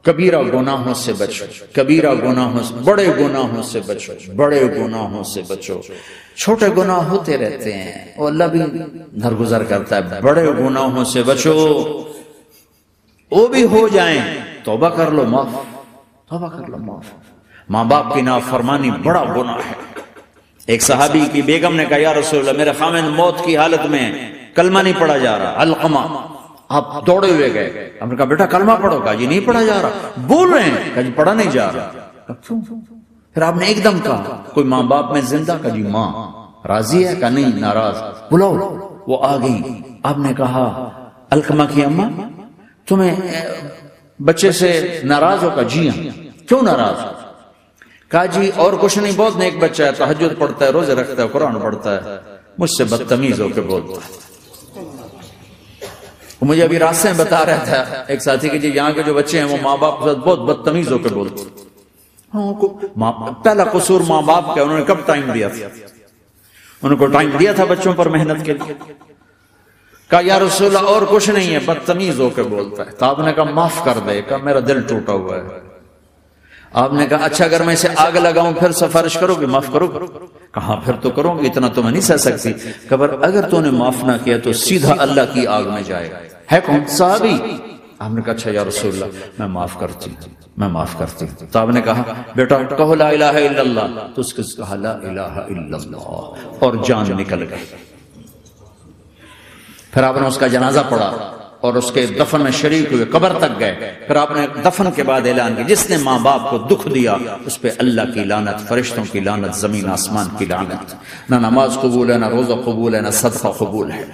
کبیرہ گناہوں سے بچو، کبیرہ گناہوں سے، بڑے گناہوں سے بچو، بڑے گناہوں سے بچو۔ چھوٹے گناہ ہوتے رہتے ہیں اور اللہ بھی درگزر کرتا ہے، بڑے گناہوں سے بچو، وہ بھی ہو جائیں توبہ کر لو معاف، توبہ کر لو معاف۔ ماں باپ کی نافرمانی بڑا گناہ ہے۔ ایک صحابی کی بیگم نے کہا یا رسول اللہ میرے خامند موت کی حالت میں کلمہ نہیں پڑھا جا رہا، علقمہ، آپ دوڑے ہوئے گئے، ہم نے کہا بیٹا کلمہ پڑھو، کہا جی نہیں پڑھا جا رہا، بول رہے ہیں، کہا جی پڑھا نہیں جا رہا، پھر آپ نے ایک دم کہا کوئی ماں باپ میں زندہ، کہا جی ماں راضی ہے، کہا نہیں ناراض، بلاؤ، وہ آ گئی۔ آپ نے کہا علقمہ کی اماں تمہیں بچے سے ناراض ہو؟ کہا جی ہاں۔ کیوں ناراض ہو؟ کہا جی اور کچھ نہیں، بہت نیک بچہ ہے، تہجد پڑھتا ہے، روزے رکھتا ہے، قرآن پڑھتا ہے، مجھ سے بدتمیز ہو کے بولتا ہے۔ مجھے ابھی راستے میں بتا رہا تھا ایک ساتھی کہ جی یہاں کے جو بچے ہیں وہ ماں باپ کے ساتھ بہت بدتمیز ہو کے بولتے ہیں۔ پہلا قصور ماں باپ کا، انہوں نے کب ٹائم دیا تھا؟ انہوں کو ٹائم دیا تھا بچوں پر محنت کے لیے؟ کہا یا رسول اللہ اور کچھ نہیں ہے، بدتمیز ہو کے بولتا ہے۔ تو آپ نے کہا معاف کر دے، کہا میرا دل ٹوٹا ہوا ہے۔ آپ نے کہا اچھا اگر میں اسے آگ لگاؤں پھر سفارش کرو گے، معاف کرو گے؟ کہا پھر تو کروں گی، اتنا تو میں نہیں سہ سکتی۔ کہ اگر تو نے معاف نہ کیا تو سیدھا اللہ کی آگ میں جائے گا۔ ہے کون؟ صحابی۔ آپ نے کہا اچھا یا رسول اللہ میں معاف کرتی ہوں، میں معاف کرتی ہوں۔ تو آپ نے کہا بیٹا کہو لا الہ الا اللہ، تو اس کے کہا لا الہ الا اللہ اور جان نکل گئی۔ پھر آپ نے اس کا جنازہ پڑھا اور اس کے دفن میں شریک ہوئے، قبر تک گئے۔ پھر آپ نے دفن کے بعد اعلان کیا جس نے ماں باپ کو دکھ دیا اس پہ اللہ کی لعنت، فرشتوں کی لعنت، زمین آسمان کی لعنت، نہ نماز قبول ہے، نہ روزہ قبول ہے، نہ صدقہ قبول ہے۔